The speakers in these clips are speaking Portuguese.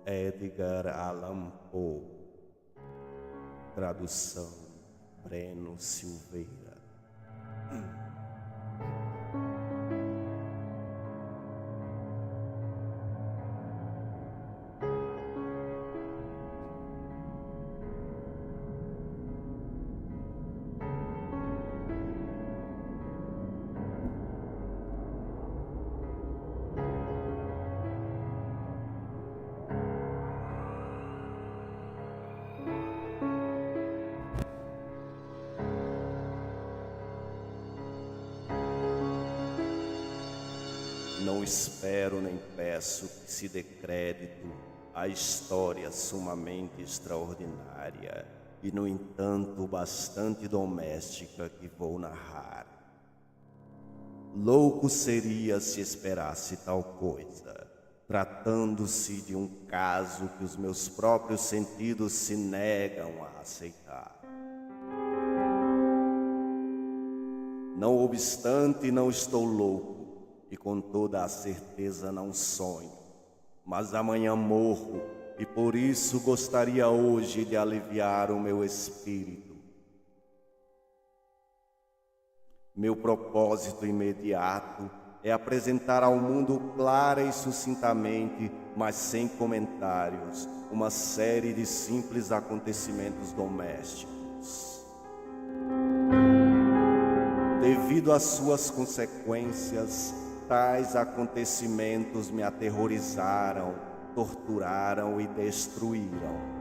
Edgar Allan Poe. Tradução: Breno Silveira. Não espero nem peço que se dê crédito à história sumamente extraordinária e, no entanto, bastante doméstica que vou narrar. Louco seria se esperasse tal coisa, tratando-se de um caso que os meus próprios sentidos se negam a aceitar. Não obstante, não estou louco, e com toda a certeza não sonho, mas amanhã morro, e por isso gostaria hoje de aliviar o meu espírito. Meu propósito imediato é apresentar ao mundo clara e sucintamente, mas sem comentários, uma série de simples acontecimentos domésticos. Devido às suas consequências, tais acontecimentos me aterrorizaram, torturaram e destruíram.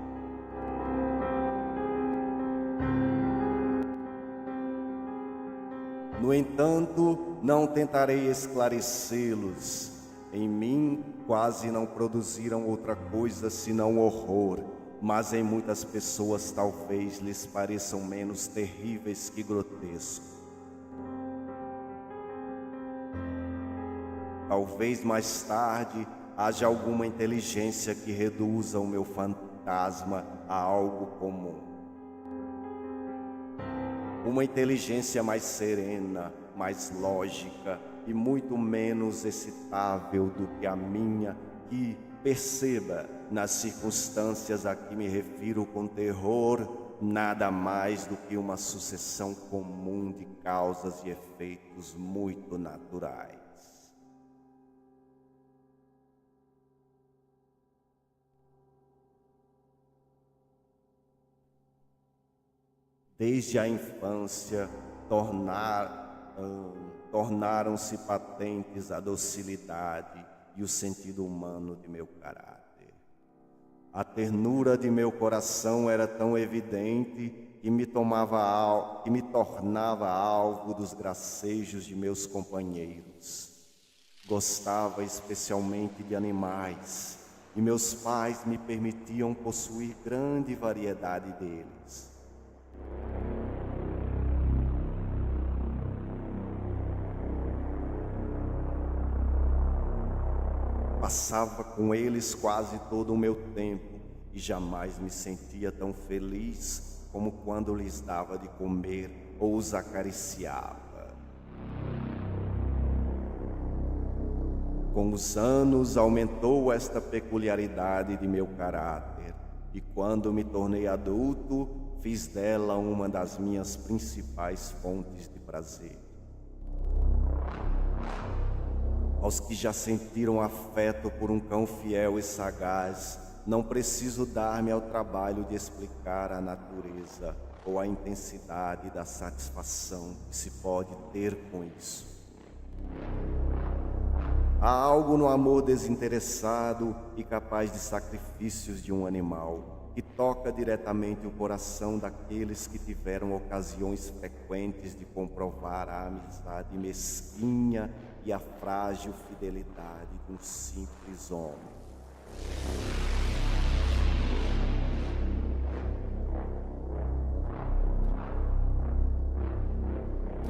No entanto, não tentarei esclarecê-los. Em mim, quase não produziram outra coisa senão horror, mas em muitas pessoas talvez lhes pareçam menos terríveis que grotescos. Talvez mais tarde haja alguma inteligência que reduza o meu fantasma a algo comum. Uma inteligência mais serena, mais lógica e muito menos excitável do que a minha, que perceba, nas circunstâncias a que me refiro com terror, nada mais do que uma sucessão comum de causas e efeitos muito naturais. Desde a infância, tornaram-se patentes a docilidade e o sentido humano de meu caráter. A ternura de meu coração era tão evidente que me tornava alvo dos gracejos de meus companheiros. Gostava especialmente de animais, e meus pais me permitiam possuir grande variedade deles. Passava com eles quase todo o meu tempo e jamais me sentia tão feliz como quando lhes dava de comer ou os acariciava. Com os anos aumentou esta peculiaridade de meu caráter e quando me tornei adulto, fiz dela uma das minhas principais fontes de prazer. Aos que já sentiram afeto por um cão fiel e sagaz, não preciso dar-me ao trabalho de explicar a natureza ou a intensidade da satisfação que se pode ter com isso. Há algo no amor desinteressado e capaz de sacrifícios de um animal, que toca diretamente o coração daqueles que tiveram ocasiões frequentes de comprovar a amizade mesquinha e a frágil fidelidade de um simples homem.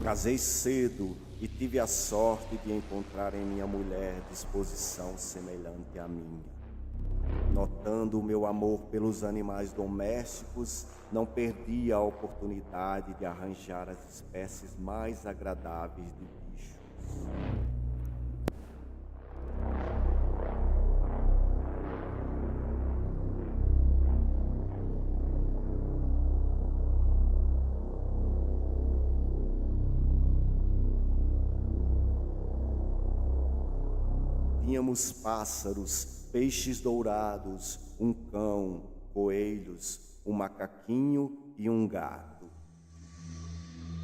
Casei cedo e tive a sorte de encontrar em minha mulher disposição semelhante à minha. Notando o meu amor pelos animais domésticos, não perdi a oportunidade de arranjar as espécies mais agradáveis de bichos. tínhamos pássaros, peixes dourados, um cão, coelhos, um macaquinho e um gato.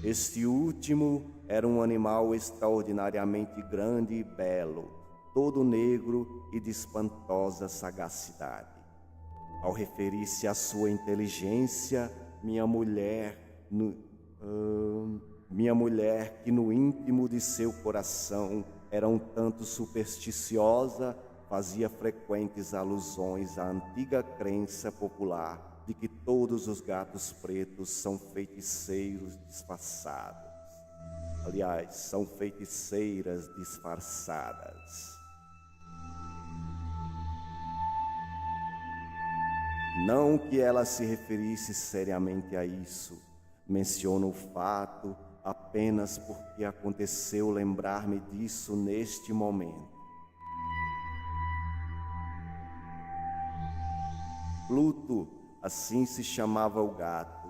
Este último era um animal extraordinariamente grande e belo, todo negro e de espantosa sagacidade. Ao referir-se à sua inteligência, minha mulher, que no íntimo de seu coração era um tanto supersticiosa, fazia frequentes alusões à antiga crença popular de que todos os gatos pretos são feiticeiros disfarçados. Aliás, são feiticeiras disfarçadas. Não que ela se referisse seriamente a isso. Menciono o fato apenas porque aconteceu lembrar-me disso neste momento. Pluto, assim se chamava o gato,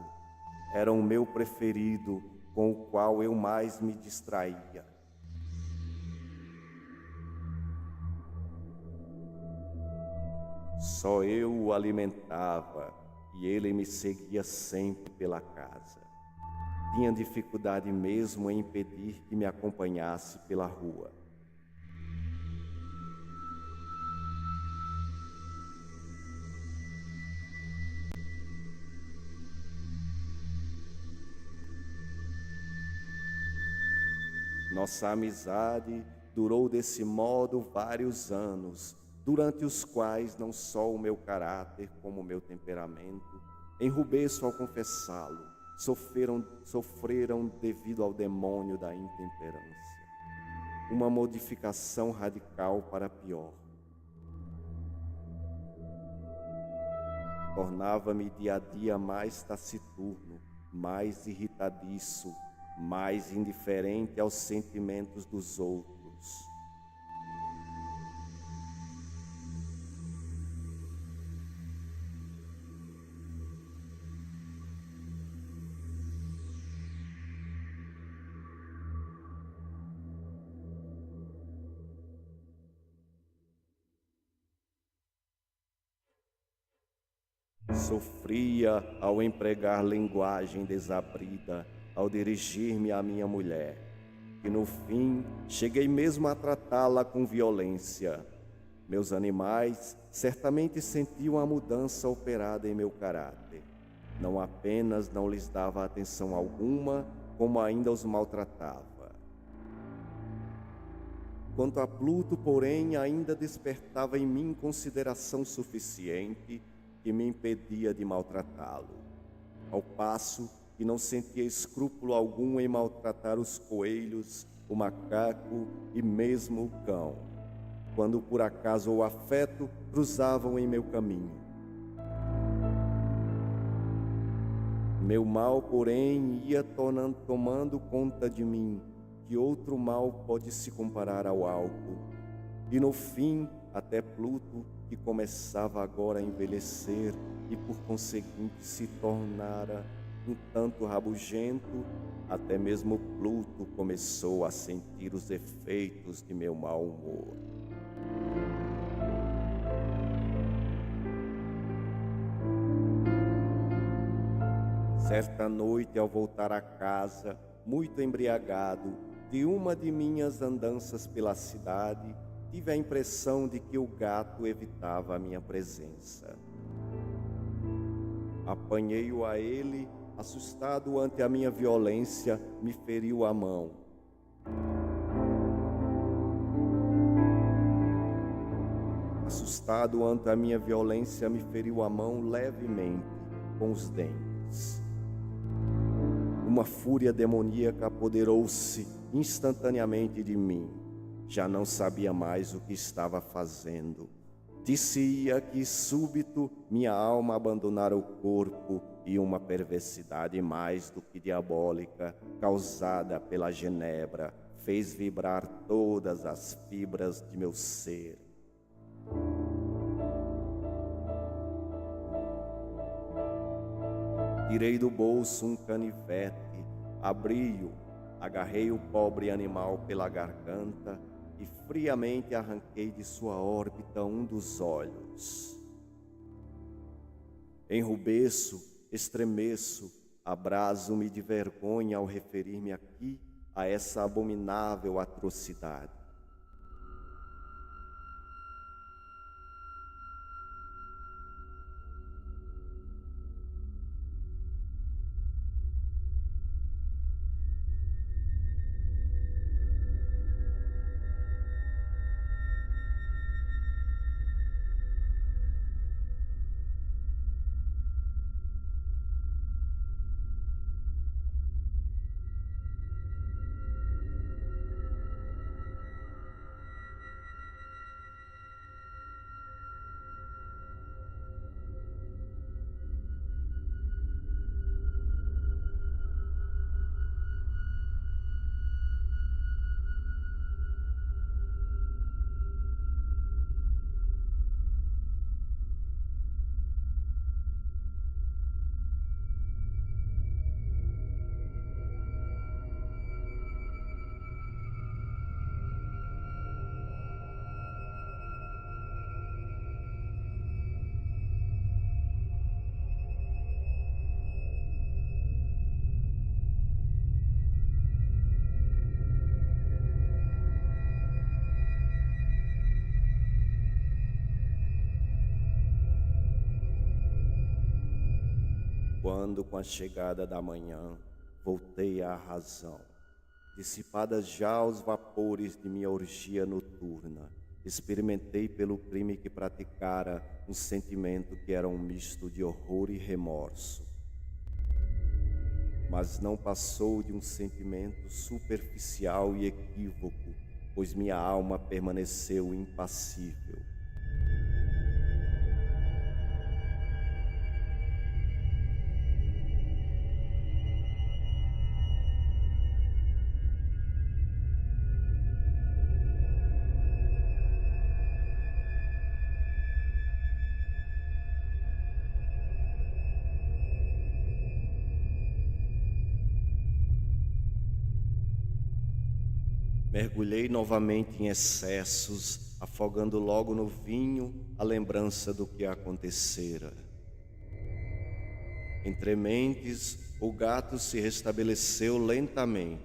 era o meu preferido, com o qual eu mais me distraía. Só eu o alimentava e ele me seguia sempre pela casa. Tinha dificuldade mesmo em impedir que me acompanhasse pela rua. Nossa amizade durou desse modo vários anos, durante os quais não só o meu caráter como o meu temperamento, enrubesço ao confessá-lo, sofreram devido ao demônio da intemperância. Uma modificação radical para pior. Tornava-me dia a dia mais taciturno, mais irritadiço, mais indiferente aos sentimentos dos outros. Sofria ao empregar linguagem desabrida, ao dirigir-me à minha mulher, e no fim cheguei mesmo a tratá-la com violência. Meus animais certamente sentiam a mudança operada em meu caráter. Não apenas não lhes dava atenção alguma, como ainda os maltratava. Quanto a Pluto, porém, ainda despertava em mim consideração suficiente que me impedia de maltratá-lo, ao passo que não sentia escrúpulo algum em maltratar os coelhos, o macaco e mesmo o cão, quando por acaso o afeto cruzavam em meu caminho. Meu mal, porém, ia tomando conta de mim, que outro mal pode se comparar ao álcool, e no fim, até Pluto, que começava agora a envelhecer e por conseguinte se tornara um tanto rabugento, até mesmo Pluto começou a sentir os efeitos de meu mau humor. Certa noite, ao voltar a casa, muito embriagado, de uma de minhas andanças pela cidade, tive a impressão de que o gato evitava a minha presença. Apanhei-o a ele, assustado ante a minha violência, me feriu a mão. Assustado ante a minha violência, me feriu a mão levemente, com os dentes. Uma fúria demoníaca apoderou-se instantaneamente de mim. Já não sabia mais o que estava fazendo. Disse-ia que súbito minha alma abandonara o corpo e uma perversidade mais do que diabólica, causada pela genebra, fez vibrar todas as fibras de meu ser. Tirei do bolso um canivete, abri-o, agarrei o pobre animal pela garganta e friamente arranquei de sua órbita um dos olhos. Enrubeço, estremeço, abraso-me de vergonha ao referir-me aqui a essa abominável atrocidade. Quando, com a chegada da manhã, voltei à razão, dissipadas já os vapores de minha orgia noturna, experimentei pelo crime que praticara um sentimento que era um misto de horror e remorso. Mas não passou de um sentimento superficial e equívoco, pois minha alma permaneceu impassível. Mergulhei novamente em excessos, afogando logo no vinho a lembrança do que acontecera. Entre mentes, o gato se restabeleceu lentamente.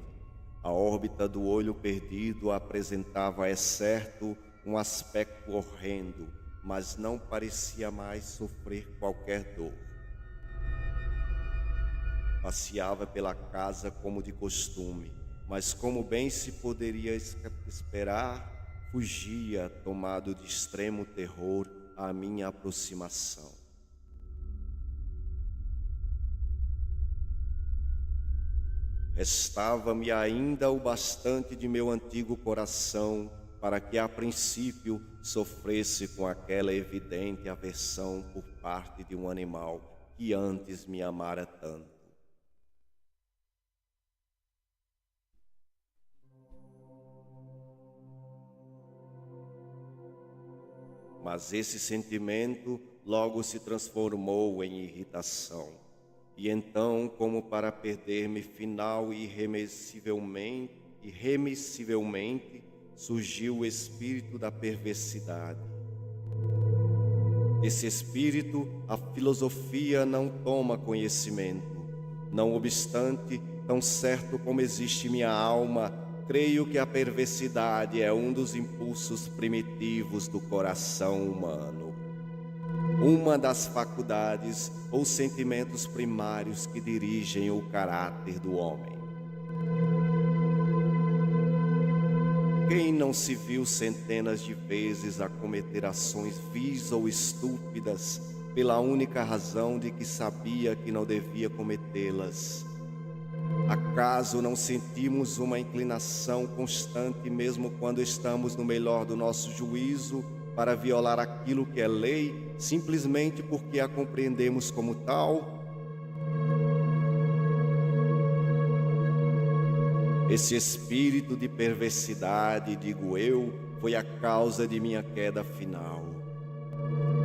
A órbita do olho perdido apresentava, é certo, um aspecto horrendo, mas não parecia mais sofrer qualquer dor. Passeava pela casa como de costume, mas como bem se poderia esperar, fugia, tomado de extremo terror, à minha aproximação. Restava-me ainda o bastante de meu antigo coração para que a princípio sofresse com aquela evidente aversão por parte de um animal que antes me amara tanto. Mas esse sentimento logo se transformou em irritação. E então, como para perder-me final e irremissivelmente, surgiu o espírito da perversidade. Desse espírito, a filosofia não toma conhecimento. Não obstante, tão certo como existe minha alma, creio que a perversidade é um dos impulsos primitivos do coração humano. Uma das faculdades ou sentimentos primários que dirigem o caráter do homem. Quem não se viu centenas de vezes a cometer ações vis ou estúpidas pela única razão de que sabia que não devia cometê-las? Acaso não sentimos uma inclinação constante, mesmo quando estamos no melhor do nosso juízo, para violar aquilo que é lei, simplesmente porque a compreendemos como tal? Esse espírito de perversidade, digo eu, foi a causa de minha queda final.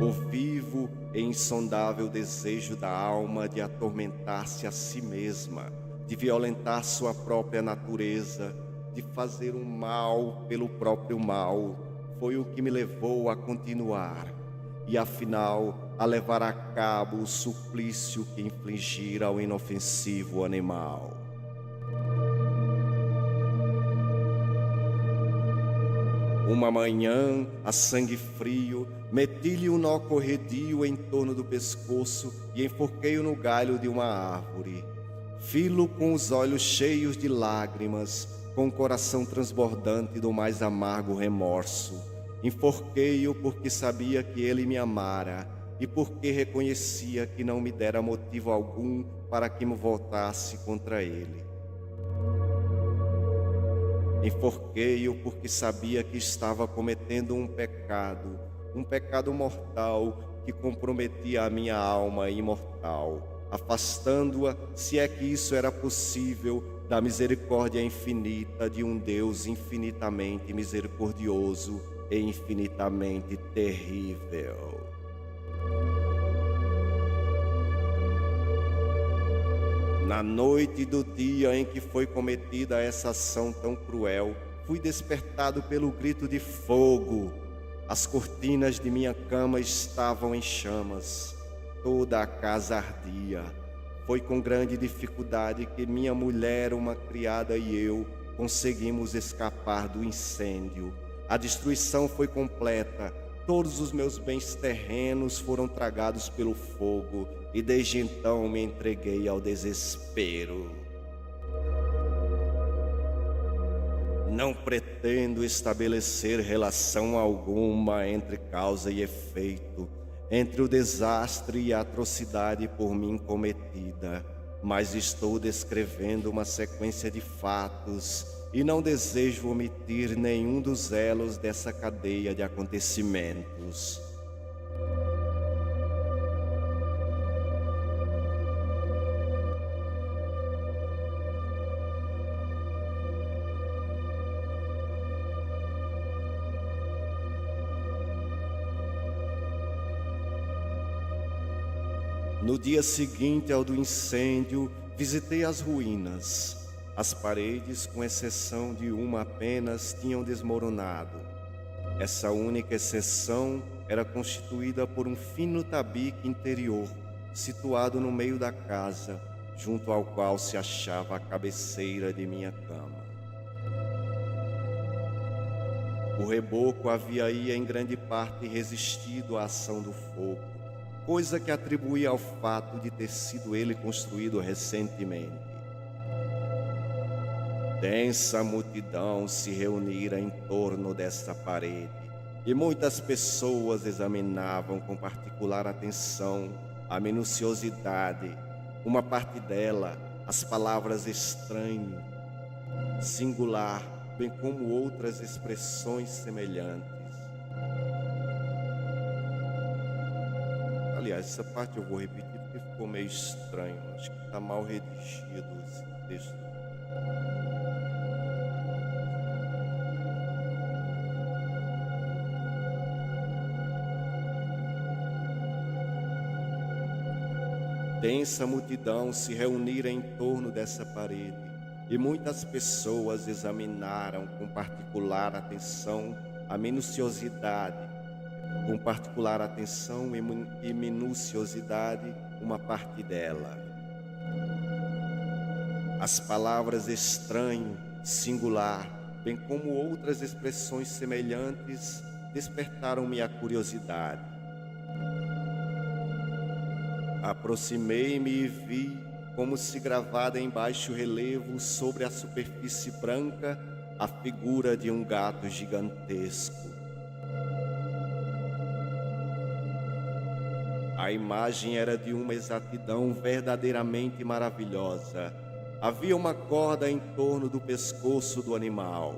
O vivo e insondável desejo da alma de atormentar-se a si mesma, de violentar sua própria natureza, de fazer o mal pelo próprio mal foi o que me levou a continuar e, afinal, a levar a cabo o suplício que infligira ao inofensivo animal. Uma manhã, a sangue frio, meti-lhe um nó corredio em torno do pescoço e enforquei-o no galho de uma árvore. Fi-lo com os olhos cheios de lágrimas, com o coração transbordante do mais amargo remorso. Enforquei-o porque sabia que ele me amara e porque reconhecia que não me dera motivo algum para que me voltasse contra ele. Enforquei-o porque sabia que estava cometendo um pecado mortal que comprometia a minha alma imortal, afastando-a, se é que isso era possível, da misericórdia infinita de um Deus infinitamente misericordioso e infinitamente terrível. Na noite do dia em que foi cometida essa ação tão cruel, fui despertado pelo grito de fogo. As cortinas de minha cama estavam em chamas. Toda a casa ardia. Foi com grande dificuldade que minha mulher, uma criada e eu conseguimos escapar do incêndio. A destruição foi completa. Todos os meus bens terrenos foram tragados pelo fogo. E desde então me entreguei ao desespero. Não pretendo estabelecer relação alguma entre causa e efeito, entre o desastre e a atrocidade por mim cometida, mas estou descrevendo uma sequência de fatos e não desejo omitir nenhum dos elos dessa cadeia de acontecimentos. No dia seguinte ao do incêndio, visitei as ruínas. As paredes, com exceção de uma apenas, tinham desmoronado. Essa única exceção era constituída por um fino tabique interior, situado no meio da casa, junto ao qual se achava a cabeceira de minha cama. O reboco havia aí em grande parte resistido à ação do fogo, coisa que atribuía ao fato de ter sido ele construído recentemente. Densa multidão se reunira em torno dessa parede, e muitas pessoas examinavam com particular atenção a minuciosidade, uma parte dela, as palavras estranho, singular, bem como outras expressões semelhantes. Aliás, essa parte eu vou repetir porque ficou meio estranho. Acho que está mal redigido esse texto. Densa multidão se reunira em torno dessa parede, e muitas pessoas examinaram com particular atenção a minuciosidade, e minuciosidade uma parte dela. As palavras estranho, singular, bem como outras expressões semelhantes, despertaram-me a curiosidade. Aproximei-me e vi, como se gravada em baixo relevo sobre a superfície branca, a figura de um gato gigantesco. A imagem era de uma exatidão verdadeiramente maravilhosa. Havia uma corda em torno do pescoço do animal.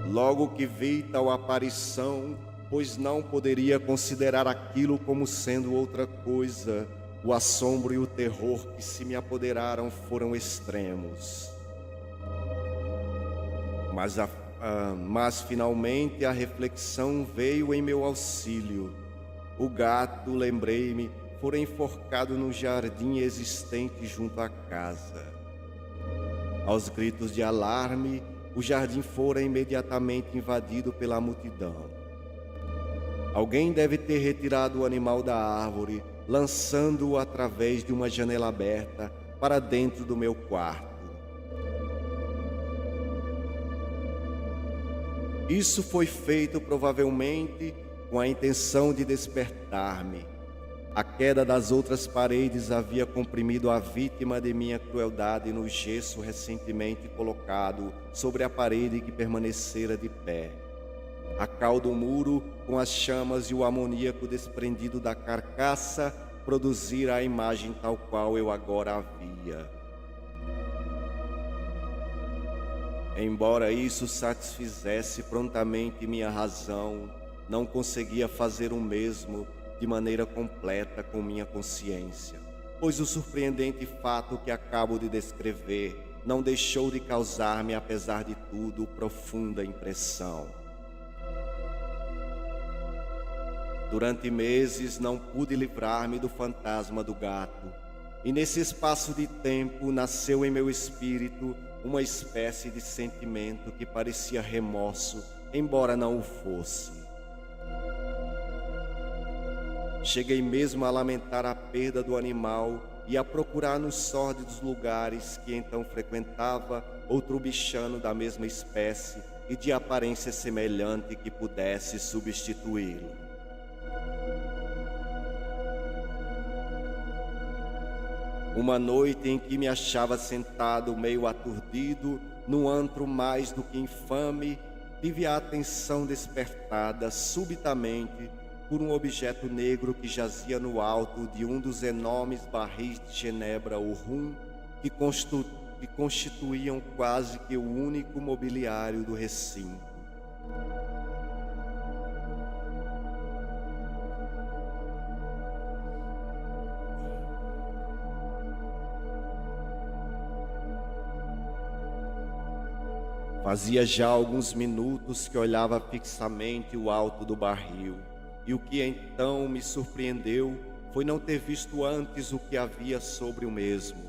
Logo que vi tal aparição, pois não poderia considerar aquilo como sendo outra coisa, o assombro e o terror que se me apoderaram foram extremos. Mas finalmente a reflexão veio em meu auxílio. O gato, lembrei-me, fora enforcado no jardim existente junto à casa. Aos gritos de alarme, o jardim fora imediatamente invadido pela multidão. Alguém deve ter retirado o animal da árvore, lançando-o através de uma janela aberta para dentro do meu quarto. Isso foi feito provavelmente com a intenção de despertar-me. A queda das outras paredes havia comprimido a vítima de minha crueldade no gesso recentemente colocado sobre a parede que permanecera de pé. A cal do muro, com as chamas e o amoníaco desprendido da carcaça, produzira a imagem tal qual eu agora a via. Embora isso satisfizesse prontamente minha razão, não conseguia fazer o mesmo de maneira completa com minha consciência, pois o surpreendente fato que acabo de descrever não deixou de causar-me, apesar de tudo, profunda impressão. Durante meses não pude livrar-me do fantasma do gato, e nesse espaço de tempo nasceu em meu espírito uma espécie de sentimento que parecia remorso, embora não o fosse. Cheguei mesmo a lamentar a perda do animal e a procurar nos sórdidos lugares que então frequentava outro bichano da mesma espécie e de aparência semelhante que pudesse substituí-lo. Uma noite em que me achava sentado meio aturdido, num antro mais do que infame, tive a atenção despertada subitamente por um objeto negro que jazia no alto de um dos enormes barris de genebra ou rum que constituíam quase que o único mobiliário do recinto. Fazia já alguns minutos que olhava fixamente o alto do barril, e o que então me surpreendeu foi não ter visto antes o que havia sobre o mesmo.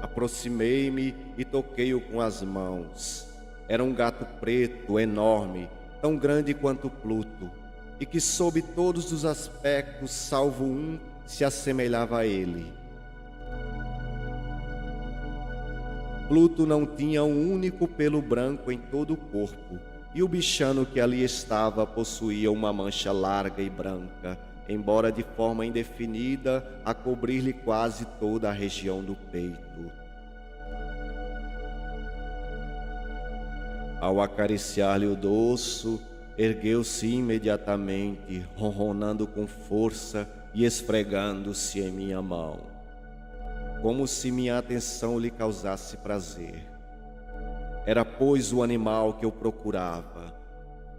Aproximei-me e toquei-o com as mãos. Era um gato preto, enorme, tão grande quanto Pluto, e que sob todos os aspectos, salvo um, se assemelhava a ele. Pluto não tinha um único pelo branco em todo o corpo, e o bichano que ali estava possuía uma mancha larga e branca, embora de forma indefinida, a cobrir-lhe quase toda a região do peito. Ao acariciar-lhe o dorso, ergueu-se imediatamente, ronronando com força e esfregando-se em minha mão, como se minha atenção lhe causasse prazer. Era, pois, o animal que eu procurava.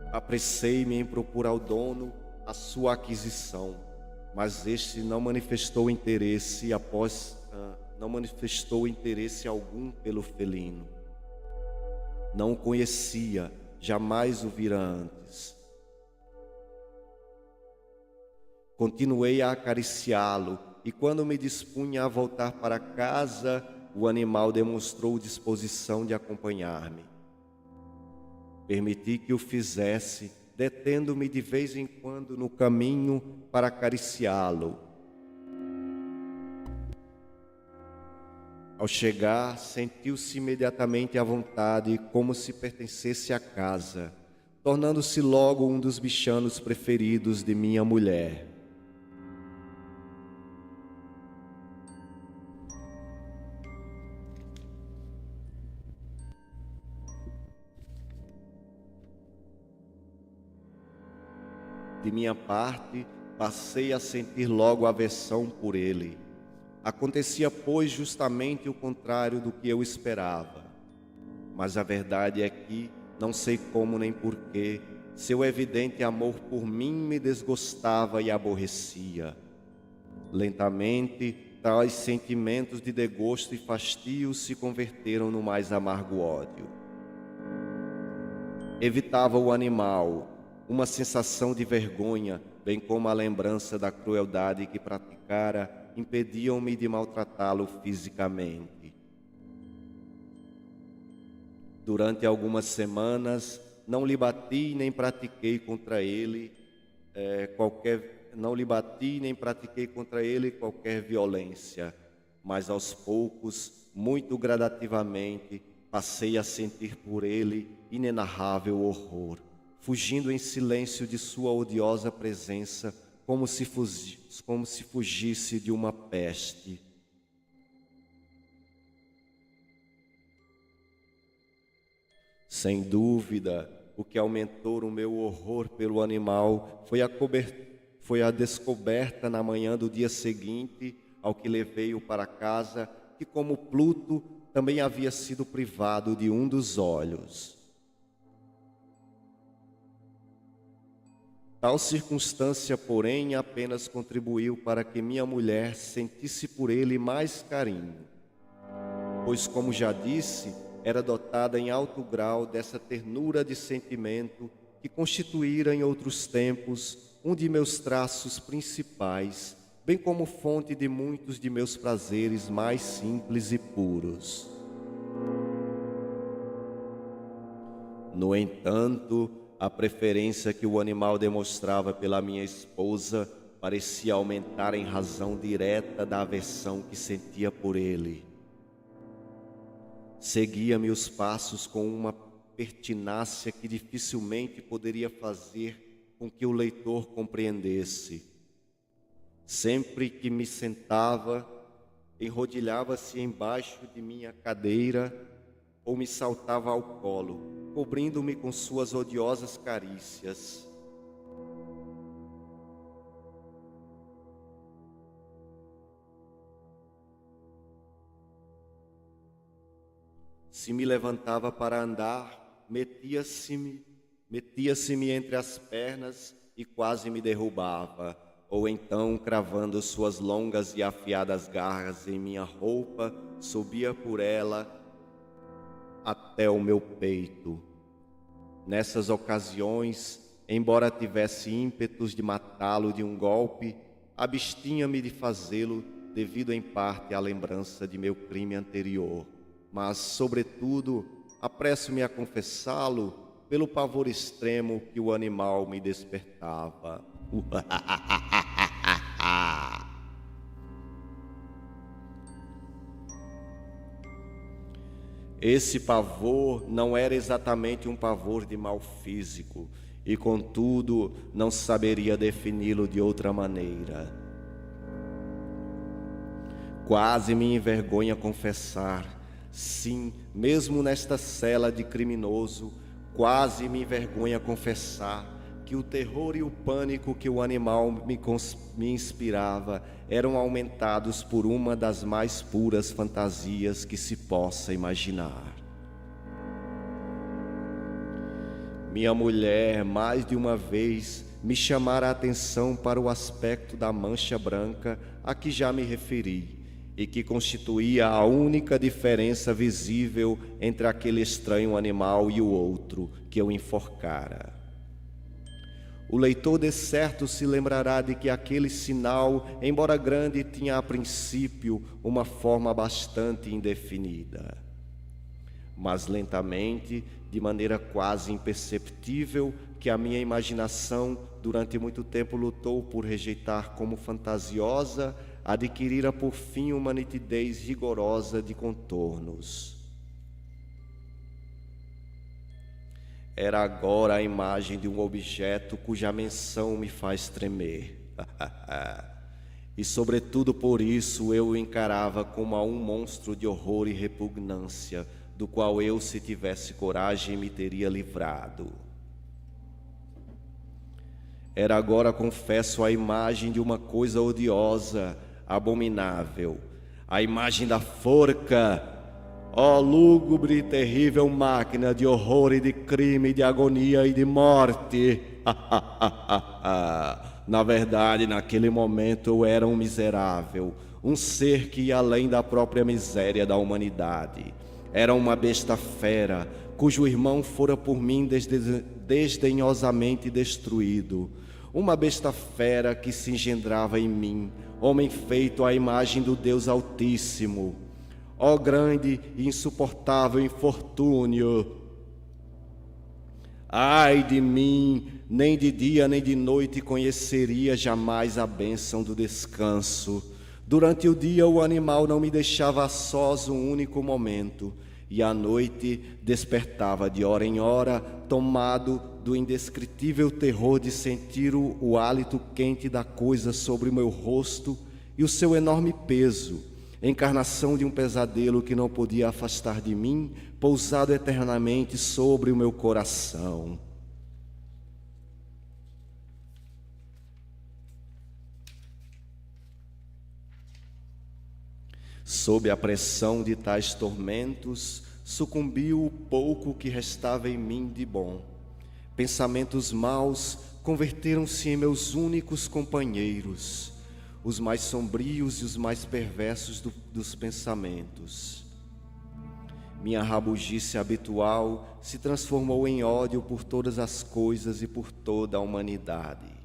Apressei-me em propor ao dono a sua aquisição, mas este não manifestou interesse algum pelo felino. Não o conhecia, jamais o vira antes. Continuei a acariciá-lo, e quando me dispunha a voltar para casa, o animal demonstrou disposição de acompanhar-me. Permiti que o fizesse, detendo-me de vez em quando no caminho para acariciá-lo. Ao chegar, sentiu-se imediatamente à vontade, como se pertencesse à casa, tornando-se logo um dos bichanos preferidos de minha mulher. De minha parte, passei a sentir logo aversão por ele. Acontecia, pois, justamente o contrário do que eu esperava. Mas a verdade é que, não sei como nem porquê, seu evidente amor por mim me desgostava e aborrecia. Lentamente, tais sentimentos de desgosto e fastio se converteram no mais amargo ódio. Evitava o animal. Uma sensação de vergonha bem como a lembrança da crueldade que praticara, impediam-me de maltratá-lo fisicamente. Durante algumas semanas, não lhe bati nem pratiquei contra ele qualquer violência, mas aos poucos, muito gradativamente, passei a sentir por ele inenarrável horror, fugindo em silêncio de sua odiosa presença, como se fugisse de uma peste. Sem dúvida, o que aumentou o meu horror pelo animal foi a descoberta na manhã do dia seguinte ao que levei-o para casa, que como Pluto também havia sido privado de um dos olhos. Tal circunstância, porém, apenas contribuiu para que minha mulher sentisse por ele mais carinho, pois, como já disse, era dotada em alto grau dessa ternura de sentimento que constituíra em outros tempos um de meus traços principais, bem como fonte de muitos de meus prazeres mais simples e puros. No entanto, a preferência que o animal demonstrava pela minha esposa parecia aumentar em razão direta da aversão que sentia por ele. Seguia-me os passos com uma pertinácia que dificilmente poderia fazer com que o leitor compreendesse. Sempre que me sentava, enrodilhava-se embaixo de minha cadeira ou me saltava ao colo, cobrindo-me com suas odiosas carícias. Se me levantava para andar, metia-se-me entre as pernas e quase me derrubava, ou então, cravando suas longas e afiadas garras em minha roupa, subia por ela até o meu peito. Nessas ocasiões, embora tivesse ímpetos de matá-lo de um golpe, abstinha-me de fazê-lo devido em parte à lembrança de meu crime anterior, mas, sobretudo, apresso-me a confessá-lo pelo pavor extremo que o animal me despertava. Esse pavor não era exatamente um pavor de mal físico, e contudo não saberia defini-lo de outra maneira. Quase me envergonha confessar, sim, mesmo nesta cela de criminoso, quase me envergonha confessar que o terror e o pânico que o animal me inspirava eram aumentados por uma das mais puras fantasias que se possa imaginar. Minha mulher, mais de uma vez, me chamara a atenção para o aspecto da mancha branca a que já me referi, e que constituía a única diferença visível entre aquele estranho animal e o outro que eu enforcara. O leitor de certo se lembrará de que aquele sinal, embora grande, tinha a princípio uma forma bastante indefinida. Mas lentamente, de maneira quase imperceptível, que a minha imaginação durante muito tempo lutou por rejeitar como fantasiosa, adquirira por fim uma nitidez rigorosa de contornos. Era agora a imagem de um objeto cuja menção me faz tremer. E sobretudo por isso eu o encarava como a um monstro de horror e repugnância, do qual eu, se tivesse coragem, me teria livrado. Era agora, confesso, a imagem de uma coisa odiosa, abominável, a imagem da forca. Ó lúgubre e terrível máquina de horror e de crime, de agonia e de morte! Na verdade, naquele momento eu era um miserável, um ser que ia além da própria miséria da humanidade. Era uma besta fera, cujo irmão fora por mim desdenhosamente destruído, uma besta fera que se engendrava em mim, homem feito à imagem do Deus Altíssimo. Ó grande e insuportável infortúnio! Ai de mim, nem de dia nem de noite conheceria jamais a bênção do descanso. Durante o dia o animal não me deixava a sós um único momento, e à noite despertava de hora em hora, tomado do indescritível terror de sentir o hálito quente da coisa sobre o meu rosto e o seu enorme peso, encarnação de um pesadelo que não podia afastar de mim, pousado eternamente sobre o meu coração. Sob a pressão de tais tormentos, sucumbiu o pouco que restava em mim de bom. Pensamentos maus converteram-se em meus únicos companheiros, os mais sombrios e os mais perversos dos pensamentos. Minha rabugice habitual se transformou em ódio por todas as coisas e por toda a humanidade.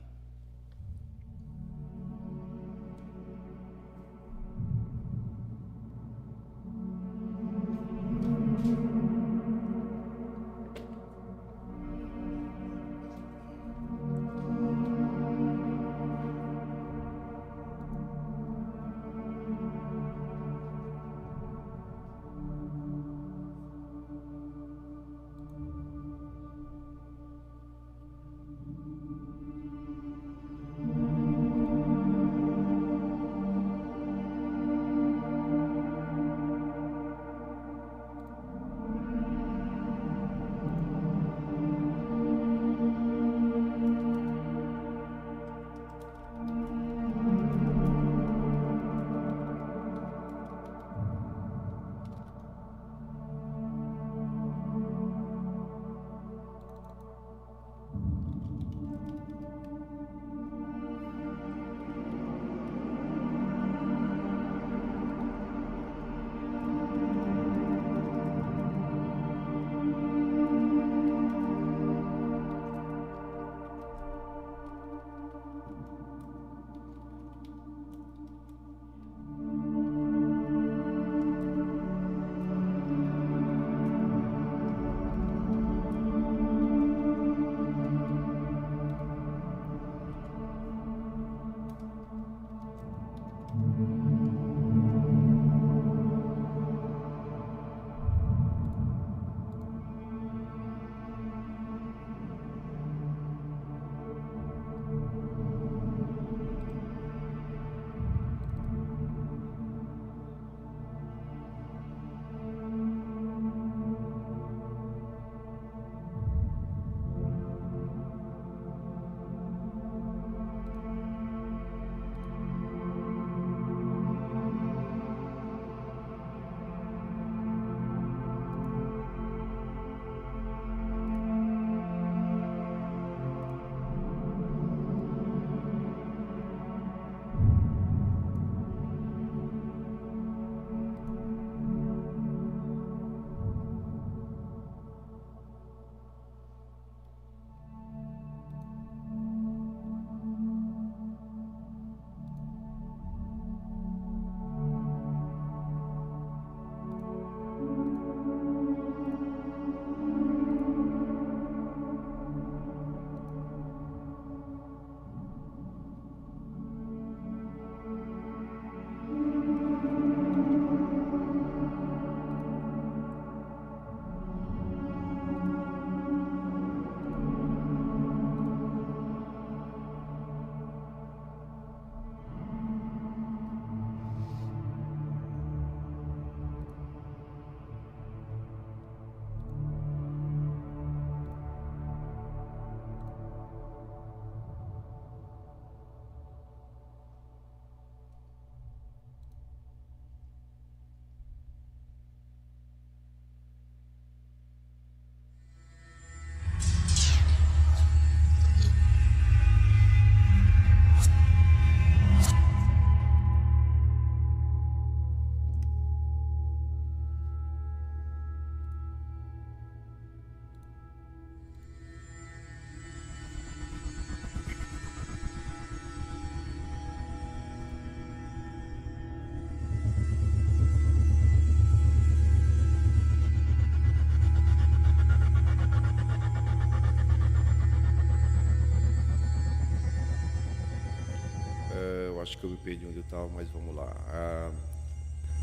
acho que eu me perdi onde eu estava, mas vamos lá.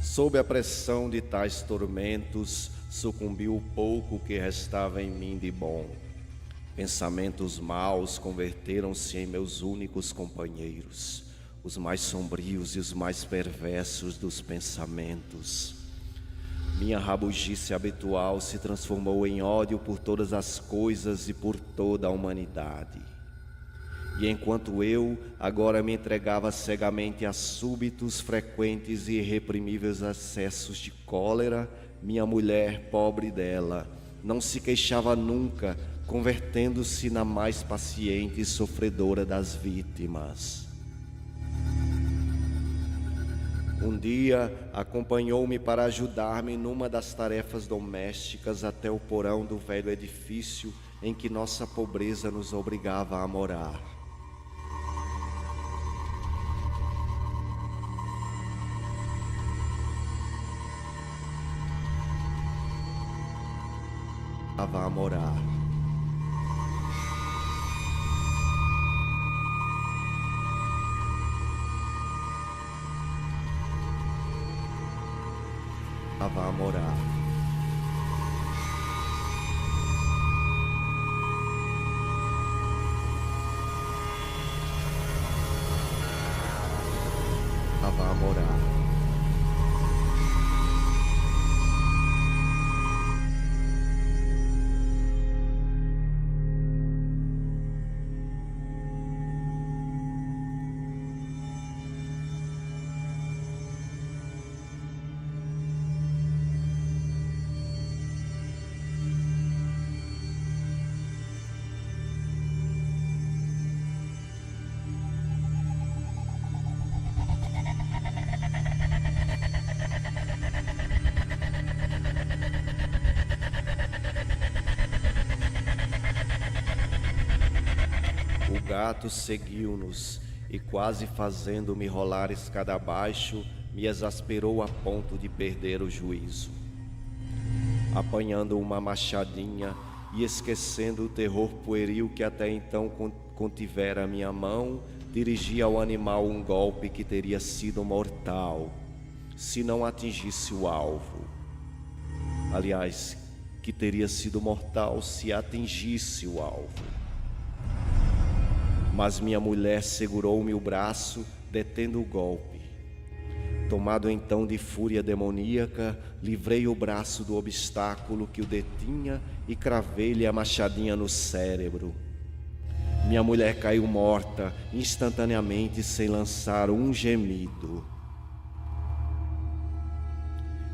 Sob a pressão de tais tormentos, sucumbiu o pouco que restava em mim de bom. Pensamentos maus converteram-se em meus únicos companheiros, os mais sombrios e os mais perversos dos pensamentos. Minha rabugice habitual se transformou em ódio por todas as coisas e por toda a humanidade. E enquanto eu agora me entregava cegamente a súbitos, frequentes e irreprimíveis acessos de cólera, minha mulher, pobre dela, não se queixava nunca, convertendo-se na mais paciente e sofredora das vítimas. Um dia acompanhou-me para ajudar-me numa das tarefas domésticas até o porão do velho edifício em que nossa pobreza nos obrigava a morar. A morar. A morar. A morar. O gato seguiu-nos e, quase fazendo-me rolar escada abaixo, me exasperou a ponto de perder o juízo. Apanhando uma machadinha e esquecendo o terror pueril que até então contivera a minha mão, dirigi ao animal um golpe que teria sido mortal, se não atingisse o alvo. Aliás, que teria sido mortal se atingisse o alvo. Mas minha mulher segurou-me o braço, detendo o golpe. Tomado então de fúria demoníaca, livrei o braço do obstáculo que o detinha e cravei-lhe a machadinha no cérebro. Minha mulher caiu morta instantaneamente, sem lançar um gemido.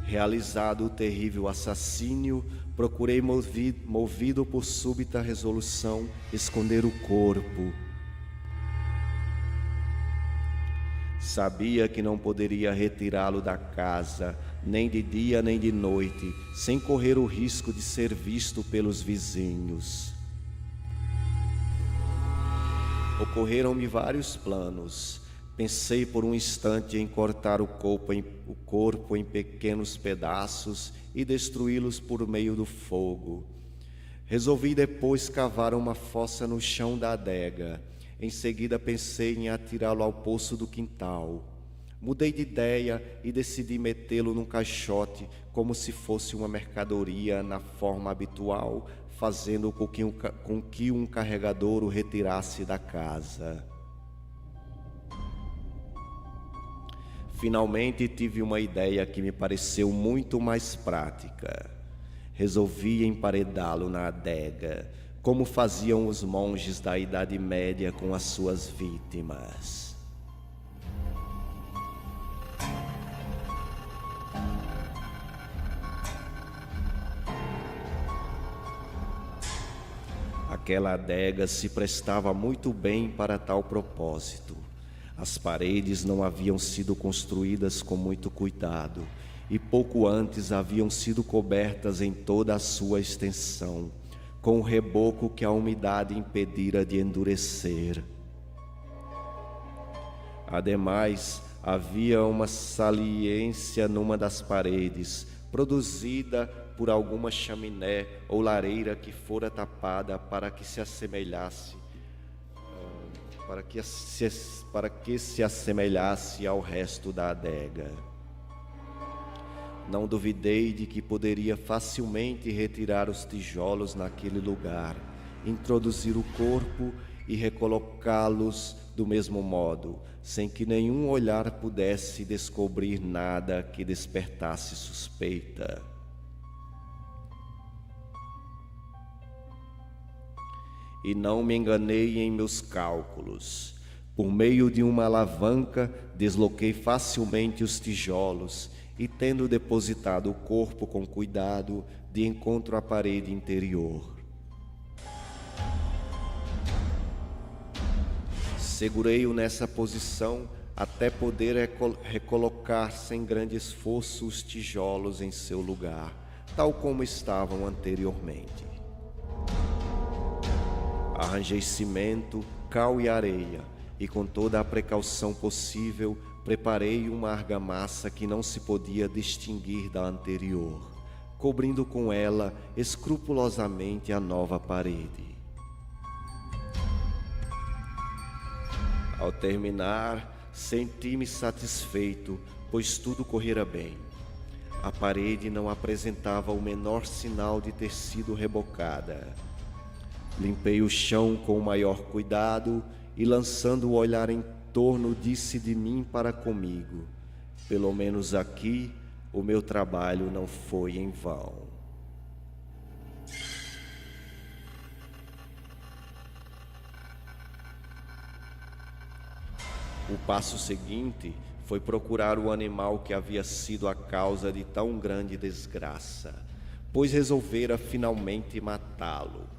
Realizado o terrível assassínio, procurei, movido por súbita resolução, esconder o corpo. Sabia que não poderia retirá-lo da casa, nem de dia nem de noite, sem correr o risco de ser visto pelos vizinhos. Ocorreram-me vários planos. Pensei por um instante em cortar o corpo em pequenos pedaços e destruí-los por meio do fogo. Resolvi depois cavar uma fossa no chão da adega. Em seguida pensei em atirá-lo ao poço do quintal. Mudei de ideia e decidi metê-lo num caixote como se fosse uma mercadoria na forma habitual, fazendo com que um carregador o retirasse da casa. Finalmente tive uma ideia que me pareceu muito mais prática. Resolvi emparedá-lo na adega, como faziam os monges da Idade Média com as suas vítimas. Aquela adega se prestava muito bem para tal propósito. As paredes não haviam sido construídas com muito cuidado e pouco antes haviam sido cobertas em toda a sua extensão, com o reboco que a umidade impedira de endurecer. Ademais, havia uma saliência numa das paredes, produzida por alguma chaminé ou lareira que fora tapada para que se assemelhasse para que se assemelhasse ao resto da adega. Não duvidei de que poderia facilmente retirar os tijolos naquele lugar, introduzir o corpo e recolocá-los do mesmo modo, sem que nenhum olhar pudesse descobrir nada que despertasse suspeita. E não me enganei em meus cálculos. Por meio de uma alavanca, desloquei facilmente os tijolos e, tendo depositado o corpo com cuidado, de encontro à parede interior. Segurei-o nessa posição até poder recolocar sem grande esforço os tijolos em seu lugar, tal como estavam anteriormente. Arranjei cimento, cal e areia, e com toda a precaução possível, preparei uma argamassa que não se podia distinguir da anterior, cobrindo com ela escrupulosamente a nova parede. Ao terminar, senti-me satisfeito, pois tudo correra bem. A parede não apresentava o menor sinal de ter sido rebocada. Limpei o chão com o maior cuidado e, lançando o olhar em torno, disse de mim para comigo: pelo menos aqui o meu trabalho não foi em vão. O passo seguinte foi procurar o animal que havia sido a causa de tão grande desgraça, pois resolvera finalmente matá-lo.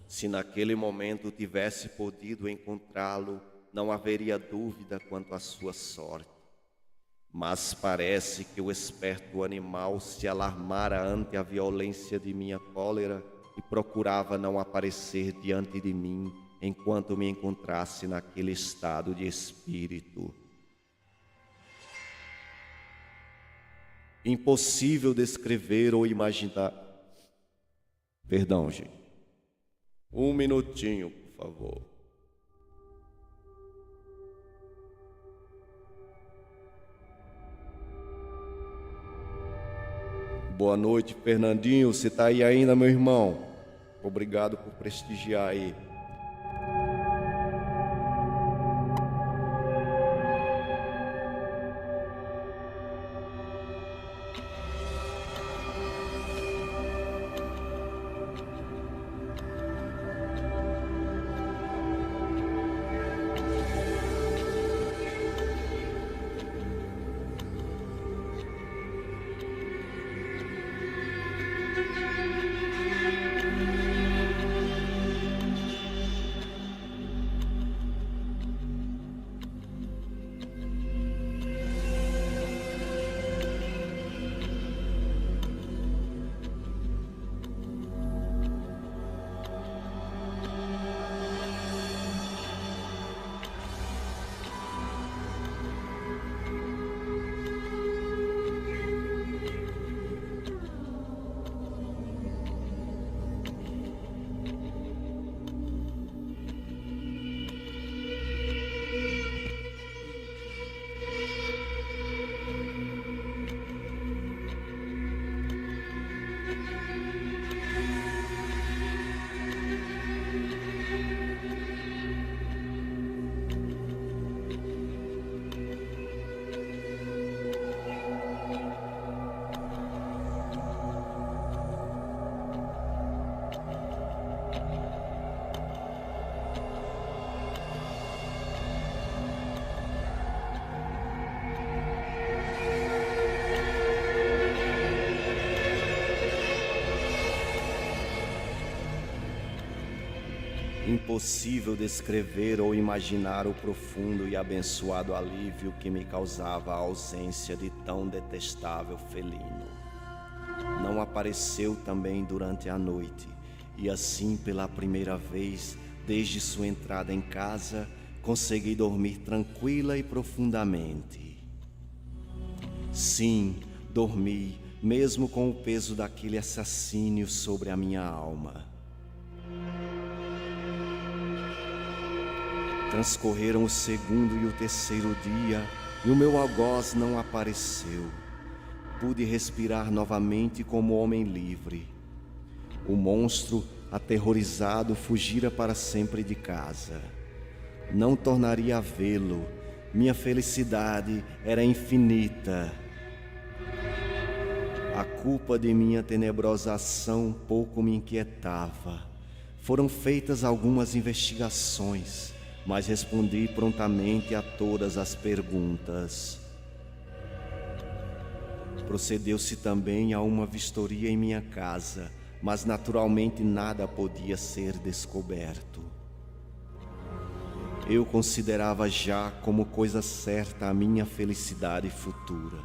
Se naquele momento tivesse podido encontrá-lo, não haveria dúvida quanto à sua sorte. Mas parece que o esperto animal se alarmara ante a violência de minha cólera e procurava não aparecer diante de mim enquanto me encontrasse naquele estado de espírito. Impossível descrever ou imaginar. Perdão, gente. Um minutinho, por favor. Boa noite, Fernandinho. Você está aí ainda, meu irmão? Obrigado por prestigiar aí. Impossível descrever ou imaginar o profundo e abençoado alívio que me causava a ausência de tão detestável felino. Não apareceu também durante a noite, e assim, pela primeira vez, desde sua entrada em casa, consegui dormir tranquila e profundamente. Sim, dormi, mesmo com o peso daquele assassínio sobre a minha alma. Transcorreram o segundo e o terceiro dia, e o meu algoz não apareceu. Pude respirar novamente como homem livre. O monstro, aterrorizado, fugira para sempre de casa. Não tornaria a vê-lo. Minha felicidade era infinita. A culpa de minha tenebrosa ação pouco me inquietava. Foram feitas algumas investigações, mas respondi prontamente a todas as perguntas. Procedeu-se também a uma vistoria em minha casa, mas naturalmente nada podia ser descoberto. Eu considerava já como coisa certa a minha felicidade futura.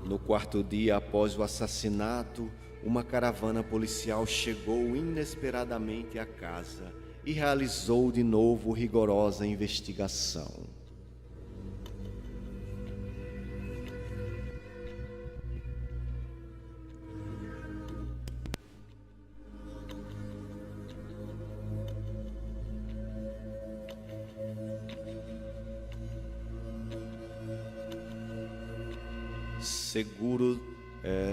No quarto dia após o assassinato, uma caravana policial chegou inesperadamente à casa e realizou de novo rigorosa investigação.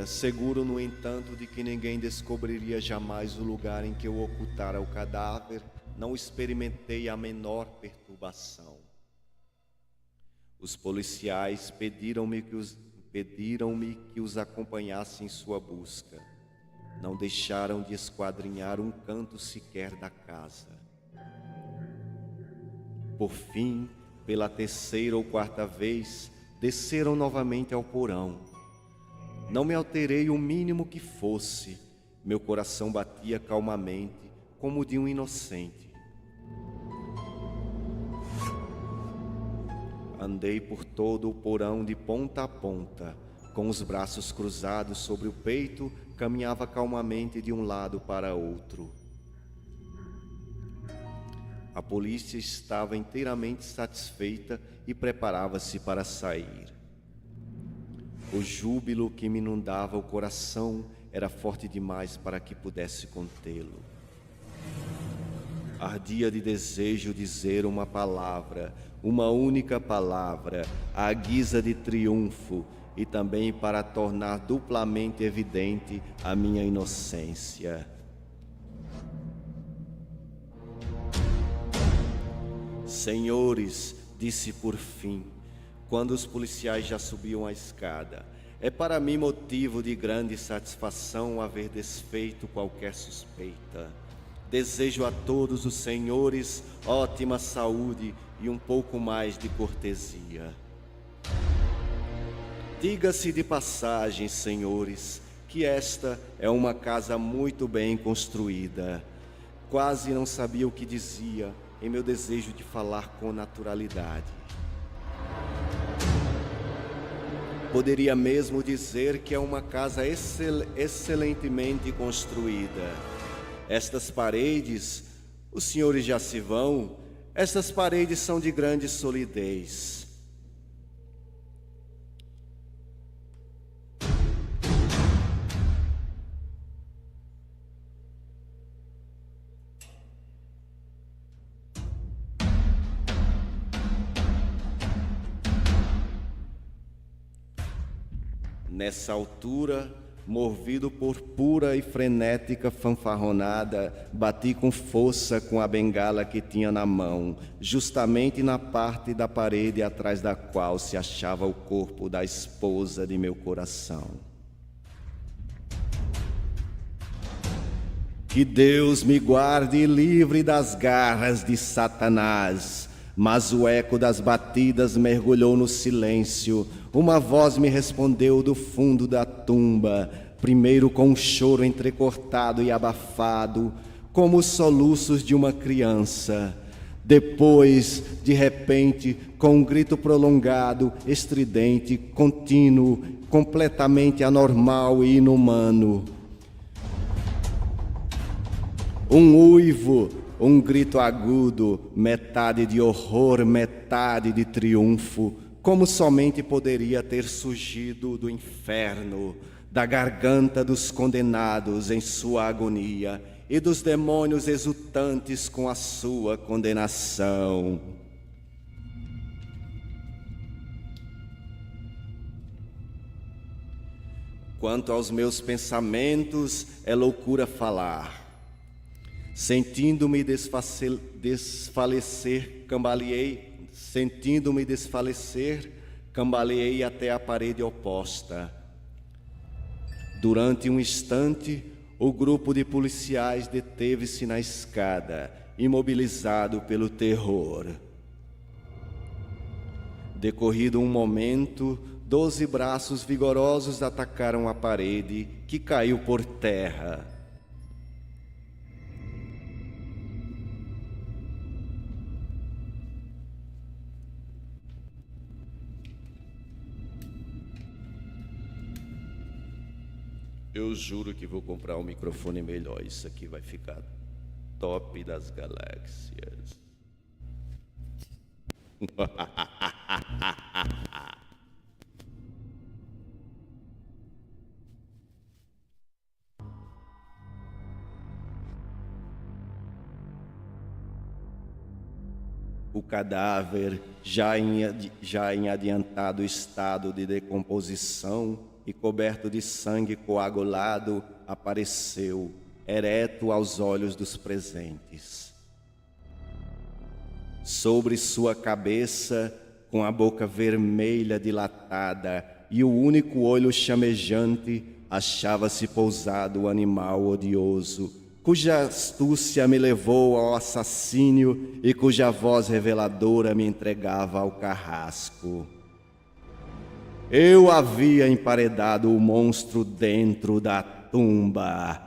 Seguro, no entanto, de que ninguém descobriria jamais o lugar em que eu ocultara o cadáver, não experimentei a menor perturbação. Os policiais pediram-me que os acompanhasse em sua busca. Não deixaram de esquadrinhar um canto sequer da casa. Por fim, pela terceira ou quarta vez, desceram novamente ao porão. Não me alterei o mínimo que fosse. Meu coração batia calmamente, como o de um inocente. Andei por todo o porão de ponta a ponta, com os braços cruzados sobre o peito, caminhava calmamente de um lado para outro. A polícia estava inteiramente satisfeita e preparava-se para sair. O júbilo que me inundava o coração era forte demais para que pudesse contê-lo. Ardia de desejo dizer uma palavra, uma única palavra, à guisa de triunfo, e também para tornar duplamente evidente a minha inocência. Senhores, disse por fim, quando os policiais já subiam a escada, é para mim motivo de grande satisfação haver desfeito qualquer suspeita. Desejo a todos os senhores ótima saúde e um pouco mais de cortesia. Diga-se de passagem, senhores, que esta é uma casa muito bem construída. Quase não sabia o que dizia em meu desejo de falar com naturalidade. Poderia mesmo dizer que é uma casa excelentemente construída. Estas paredes, os senhores já se vão, estas paredes são de grande solidez. Nessa altura, movido por pura e frenética fanfarronada, bati com força com a bengala que tinha na mão, justamente na parte da parede atrás da qual se achava o corpo da esposa de meu coração. Que Deus me guarde livre das garras de Satanás. Mas o eco das batidas mergulhou no silêncio. Uma voz me respondeu do fundo da tumba: primeiro com um choro entrecortado e abafado, como os soluços de uma criança. Depois, de repente, com um grito prolongado, estridente, contínuo, completamente anormal e inumano. Um uivo, um grito agudo, metade de horror, metade de triunfo, como somente poderia ter surgido do inferno, da garganta dos condenados em sua agonia e dos demônios exultantes com a sua condenação. Quanto aos meus pensamentos, é loucura falar. Sentindo-me desfalecer, cambaleei até a parede oposta. Durante um instante, o grupo de policiais deteve-se na escada, imobilizado pelo terror. Decorrido um momento, 12 braços vigorosos atacaram a parede, que caiu por terra. Eu juro que vou comprar um microfone melhor. Isso aqui vai ficar top das galáxias. O cadáver, já em adiantado estado de decomposição e coberto de sangue coagulado, apareceu, ereto aos olhos dos presentes. Sobre sua cabeça, com a boca vermelha dilatada e o único olho chamejante, achava-se pousado o animal odioso, cuja astúcia me levou ao assassínio e cuja voz reveladora me entregava ao carrasco. Eu havia emparedado o monstro dentro da tumba.